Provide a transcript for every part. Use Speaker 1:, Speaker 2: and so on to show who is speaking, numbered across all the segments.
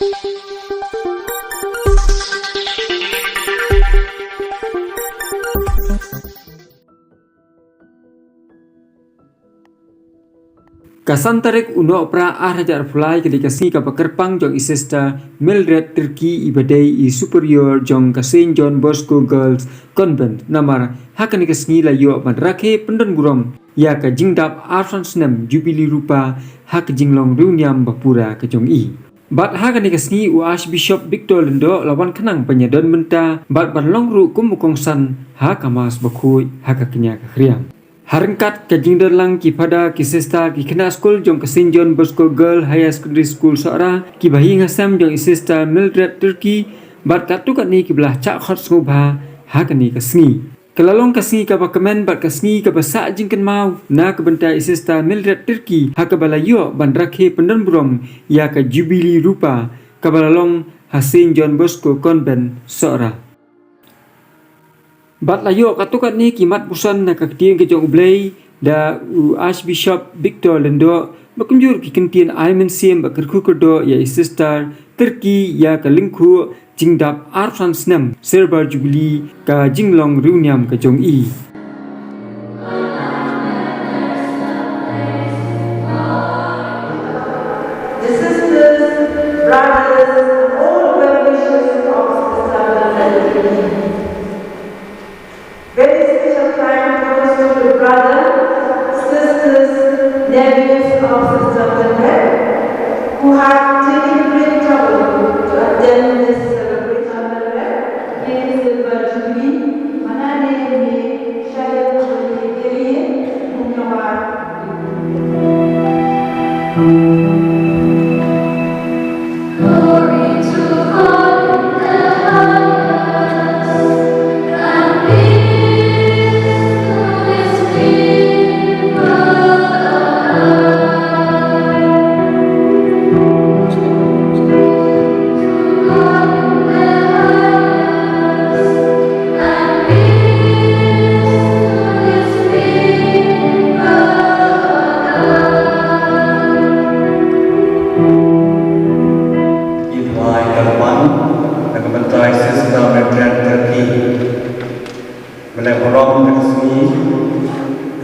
Speaker 1: Kasantarik uno pra raja fulai ketika si kapakerpang jong isesta Mildred Turki ibadai i superior jong kasin John Bosco Girls Convent namar hakan ikasni layo madrake pendon burom ya ka jingdap arsan senem jubili rupa hak jinglong reuniam bapura ke jong i. Bat hakan ikasni u Archbishop Victor Lendo lawan kenang penyadon menta bat banlong ru kumukong san hakamas bakui hakaknya kakriam. Harengkat kajing derlang ki pada kisesta ki kena skul jong kasin John Bosco Girl Higher Secondary School seorang ki bahi ngasam jong isesta Mildred Turki bat katu kat ni ki belah cak khot ngubha hakani kasni kelalong kasni ka kemen bat kasni ka basak jingken mau na ke benta isesta Mildred Turki hakabalayo bandrakhe pendon burom ya ka jubili rupa kabalalong hasin John Bosco Convent seorang. Bat layo katukat ni kimat pusan na kaktian ke jong ublay da Archbishop Victor Lendo bakunjur ki kentian aimen siem bakerku kerdo ya sister Turki ya ka lingku jingdap arsan snem serbar jubili ka jinglong reuniam ke jong i.
Speaker 2: The sisters, brothers, and all well-wishers of Sister Turki. Very special time goes to the brother, sisters, nephews of Sister Turki, who have taken great trouble to attend this celebration. Against Silver Jubilee, Manane me Shayad Kiriye, Munyawar.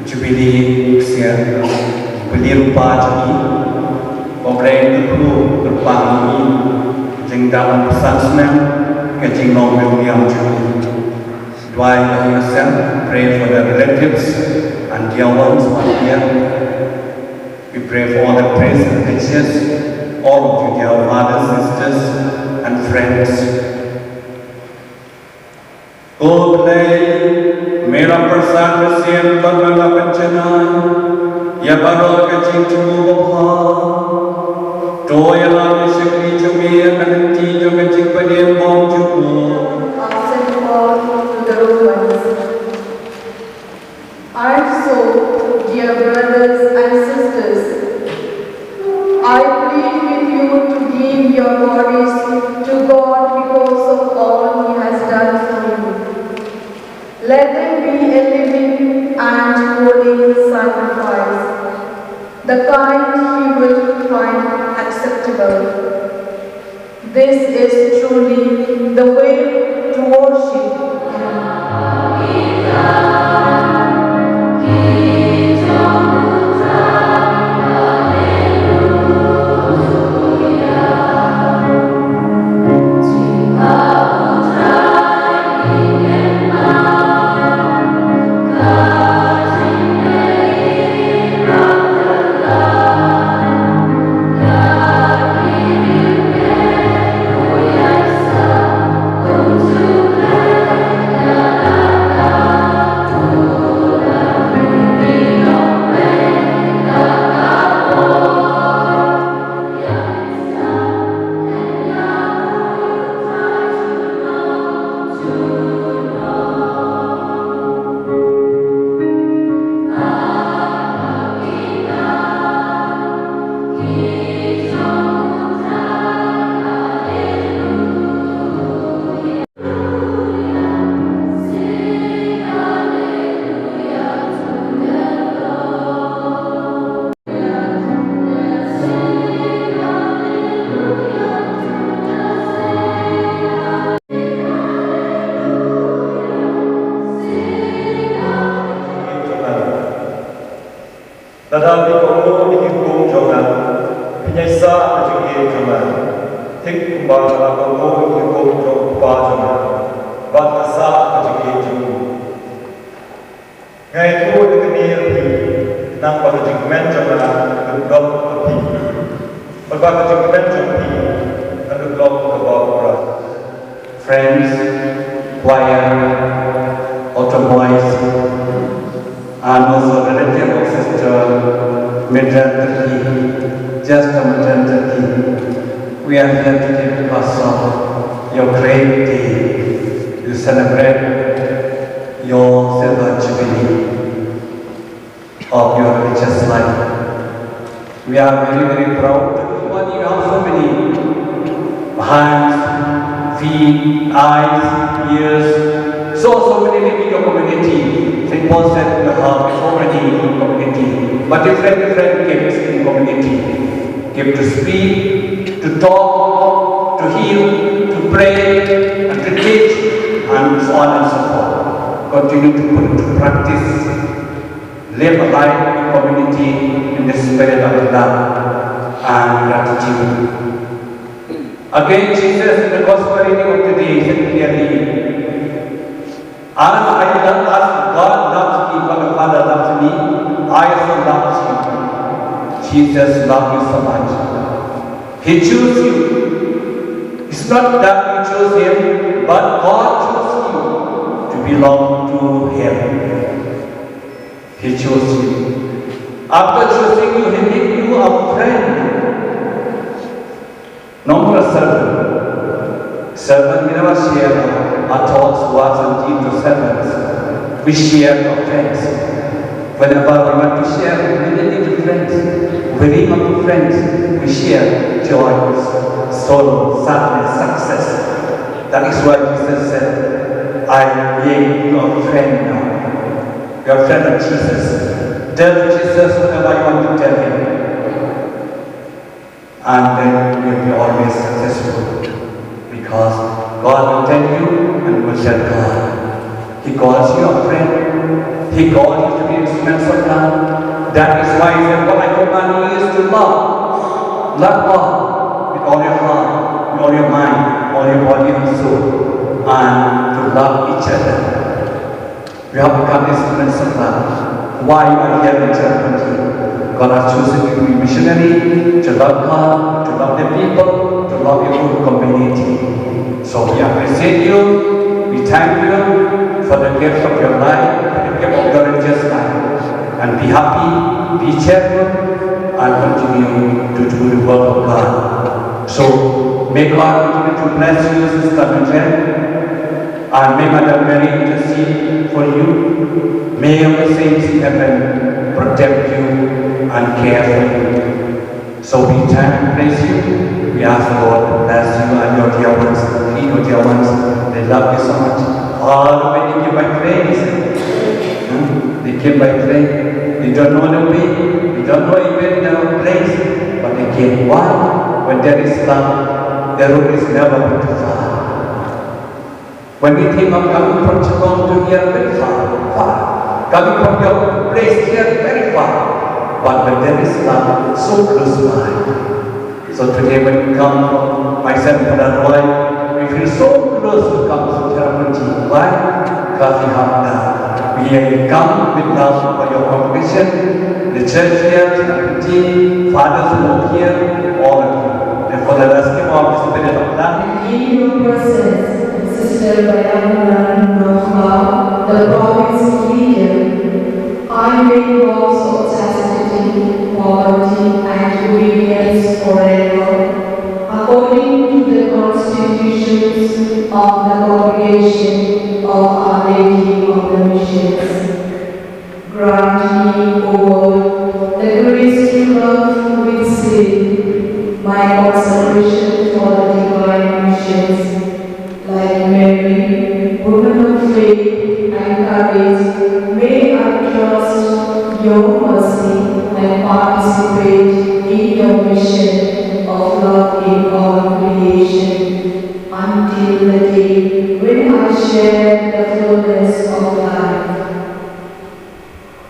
Speaker 3: Jubili usia rupa jadi obrol dulu berpangi jengdam pesan senang ke jinglong reuniam jubili. Do I yourself pray for the relatives and dear ones who are here. We pray for all the priests and teachers, all of you dear fathers, sisters and friends. Go play मेरा प्रसाद Russian करना पंचना या बारो कचिंग चुगो बहा तो या लाने शक्ति चुमी या कनती जो कचिंग banyan Baum चुगो
Speaker 2: Send all to the Romans. Also, dear brothers and sisters, I plead with you to give your bodies to God because of all He has done for you. Let them be a living and holy sacrifice, the kind He will find acceptable. This is truly the way to worship Him.
Speaker 4: Thank you.
Speaker 3: sa ajiki jama thik ba la ko ko ko pa jama ba sa ajiki jama ngai ko de ni nang ba ajiki men jama dok pi ba ajiki men jama anu dok ko ba friends choir altar boys and also relative of sister Mildred Turkey, just a Mildred Turkey. We are here today because of your great day. You celebrate your silver jubilee of your religious life. We are very, very proud. But you have so many hands, feet, eyes, ears, so many living in your community. St. Paul said you have so many in your community, but different gifts in community. Gift to speak, to talk, to heal, to pray, and to teach, and so on and so forth. Continue to put into practice. Live a life in community in the spirit of love and gratitude. Again, Jesus in the gospel reading of today said clearly, I don't ask God loves me, but the Father loves me. I also love you. Jesus loves you so much. He chose you. It's not that you chose Him, but God chose you to belong to Him. He chose you. After choosing you, He made you a friend. No more a servant. Servant, we never share our thoughts, words, and deeds to servants. We share our friends. Whenever we want to share, we need to friends. We ring up to friends. We share joys, sorrow, sadness, success. That is why Jesus said, I am your friend now. Your friend of Jesus. Tell Jesus whatever you want to tell Him. And then you will be always successful. Because God will tell you and you will tell God. He calls you a friend. He calls you to be instruments of God. That is why He said, what I command you is to love. Love God with all your heart, with all your mind, all your body and soul. And to love each other. We have become instruments of God. Why you are here in church? God has chosen you to be missionary, to love God, to love the people, to love your own community. So we appreciate you, we thank you for the gift of your life, for the gift of your religious life. And be happy, be cheerful, and continue to do the work of God. So may God continue to bless you, Sister Mildred, and may Mother Mary intercede for you. May all the saints in heaven protect you and care for you. So we thank and praise you. We ask the Lord to bless you and your dear ones, your dear ones. They love you so much. All when they give by praise, they give by praise. They don't know the way, they don't know even the place, but they give. Why? When there is love, the road is never too far. When we think of coming from Chitong to here, very far. Coming from your place here, very far. But when there is love, so close by. So today when we come, myself and our wife, we feel so close to come to Cherrapunji. Why? Because we have love. We come with love for your congregation, the church here, Cherrapunji, fathers who are here, all of you. Therefore let us give our spirit of love.
Speaker 2: In your presence, Sister Bayamulan Noha, the province leader, I make vows of chastity, poverty, and obedience forever, according to the constitutions of the congregation of Our Lady of the Missions. Grant me, O Lord, the grace to love with sin my consecration for the divine missions. Like Mary, woman of faith and courage, may I trust your mercy and participate in your mission of love in all creation, until the day when I share the fullness of life.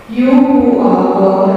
Speaker 2: You who are God,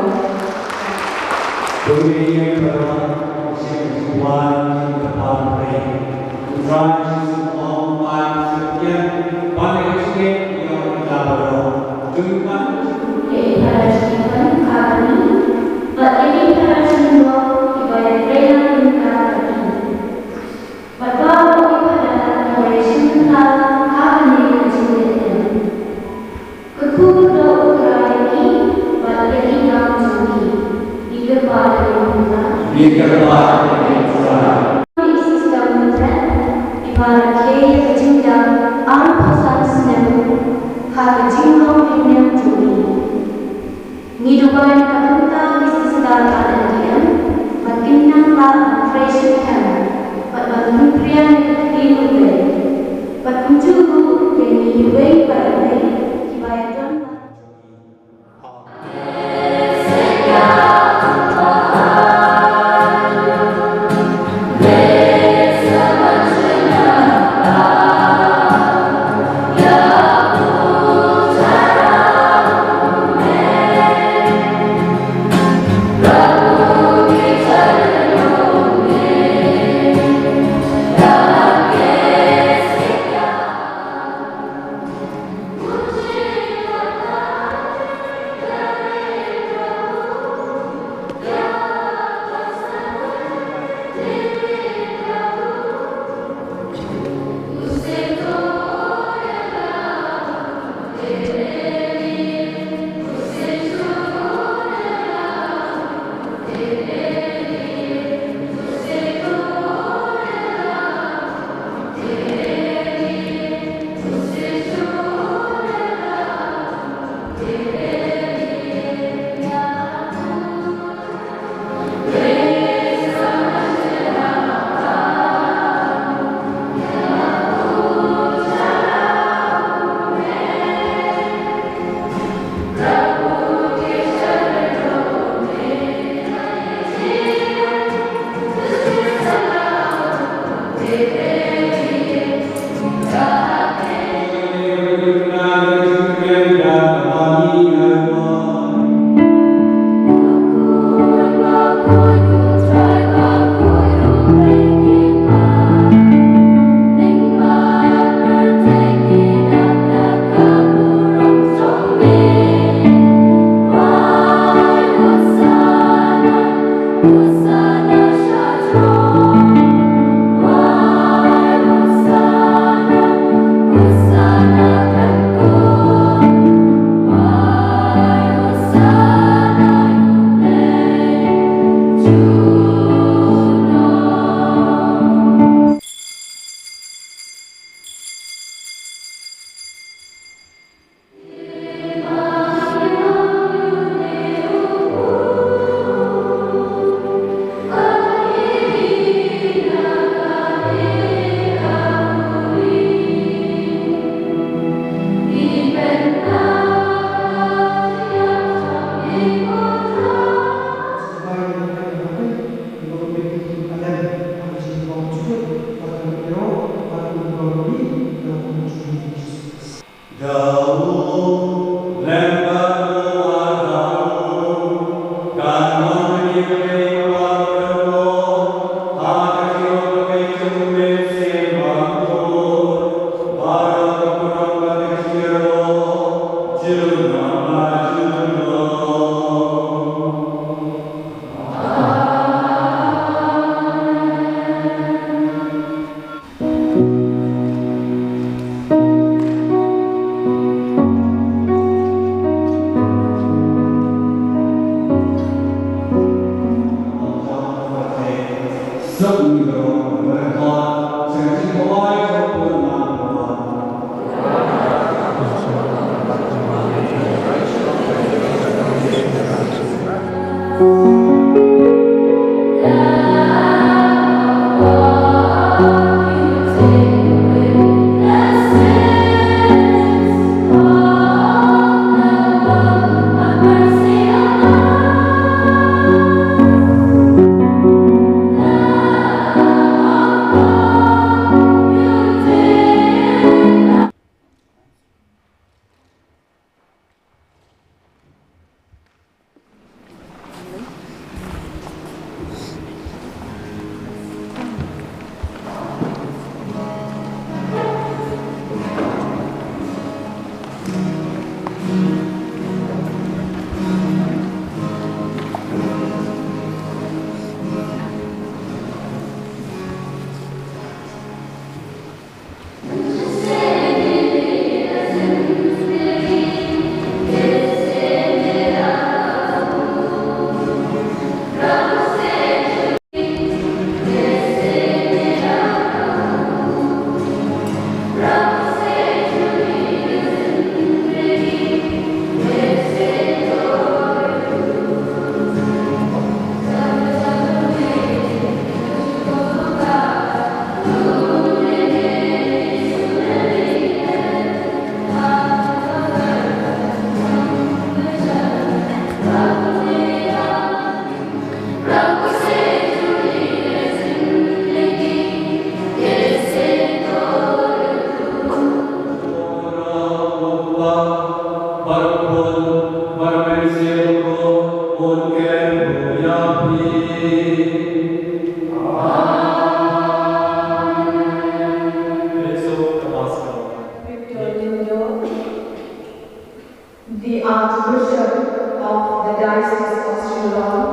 Speaker 2: the Archbishop of the Diocese of Shillong,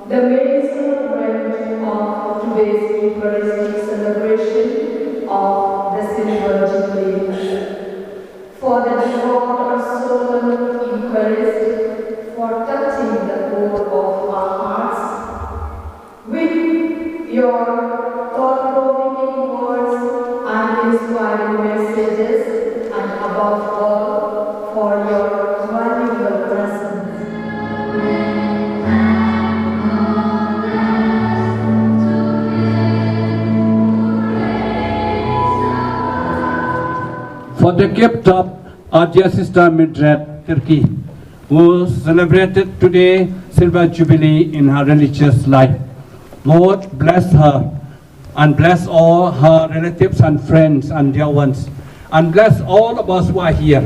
Speaker 2: the main celebrant of today's Eucharistic celebration of the Silver Jubilee, for the devout or solemn Eucharist, for touching the core of our hearts with your thought-provoking words and inspiring messages, and above all, for your valuable presence.
Speaker 4: For the gift of our dear sister Mildred Turkey, who celebrated today Silver Jubilee in her religious life. Lord, bless her and bless all her relatives and friends and dear ones, and bless all of us who are here.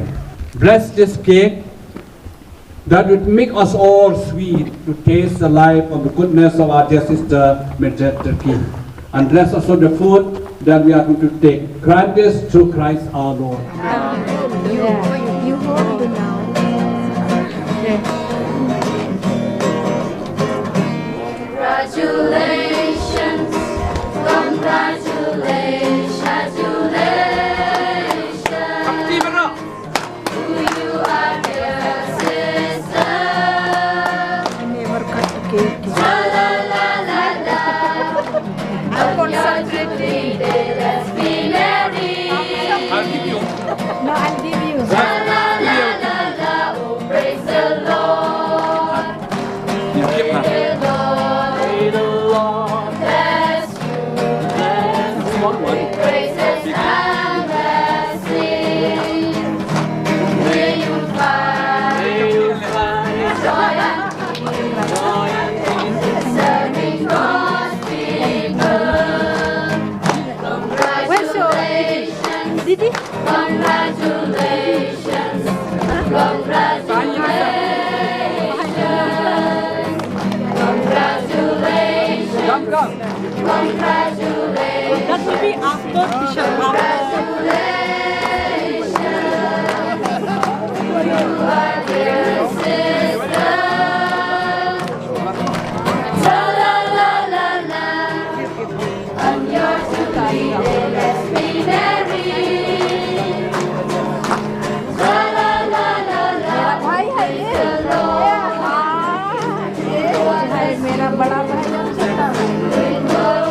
Speaker 4: Bless this cake that would make us all sweet to taste the life of the goodness of our dear sister Mildred Turkey. And bless also the food that we are going to take. Grant this through Christ our Lord.
Speaker 5: You hold it now.
Speaker 6: Congratulations, congratulations, congratulations to you, our dear sister.
Speaker 5: Never cut the cake.
Speaker 6: La la la la la. On your jubilee day, let's be merry.
Speaker 5: No, I'll give you.
Speaker 6: La la la la la. Oh, praise the Lord. Praise the Lord. Bless you. With praises and blessings. May you find joy and peace. Serving God's people. Congratulations.
Speaker 5: Didi?
Speaker 6: Congratulations. Congratulations. Congratulations. Congratulations.
Speaker 5: That will be after Bishop.
Speaker 6: Congratulations. You are dear sister. La la la la la. On your jubilee day, let's be merry. La la la la la. Praise the Lord.
Speaker 5: मेरा बड़ा भाई
Speaker 6: With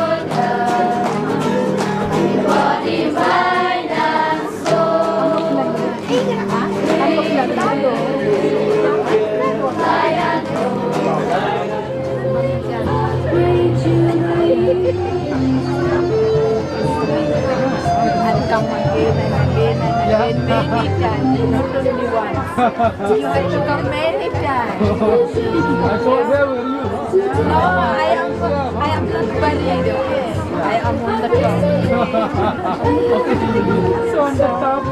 Speaker 5: And come again and again and again, many times, not only once. You have to come many times. No, I am not buried, okay? I am on the top. So on the top.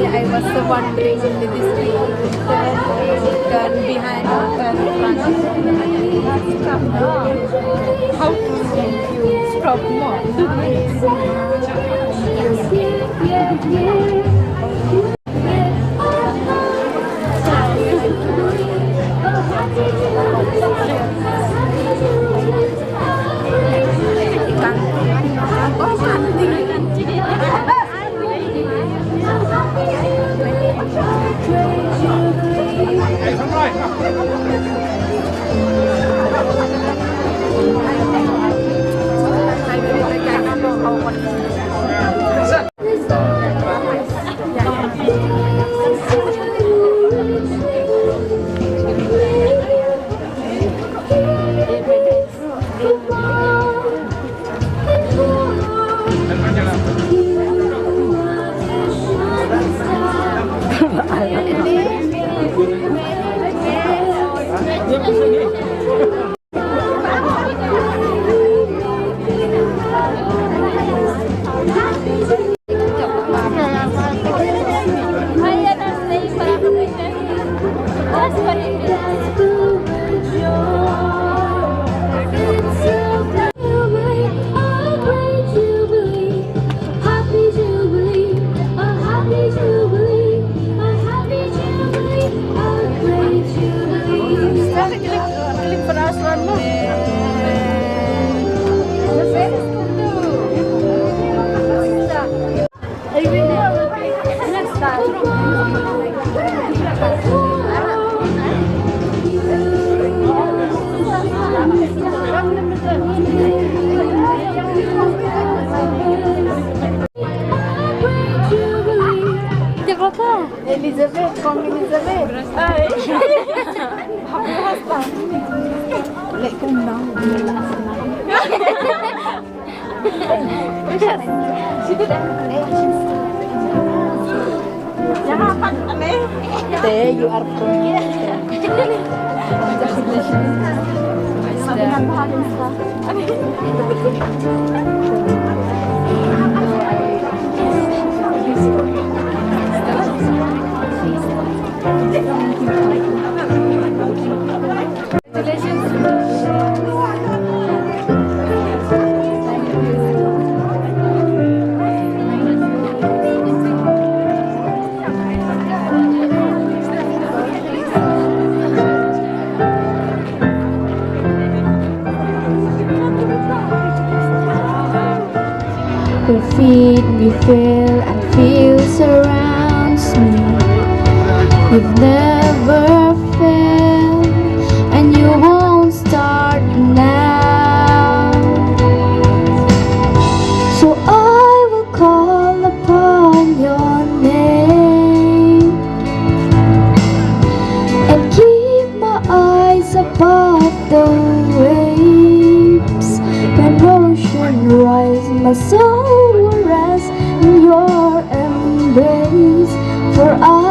Speaker 5: I was wondering in this turn behind, turn front. How to stop more? Elizabeth, from Elizabeth. Like kung nang you are
Speaker 6: Your feet me feel and feel surrounds me. You've never failed and you won't start now. So I will call upon your name and keep my eyes above the waves. When ocean rise, my soul will rest in your embrace. For I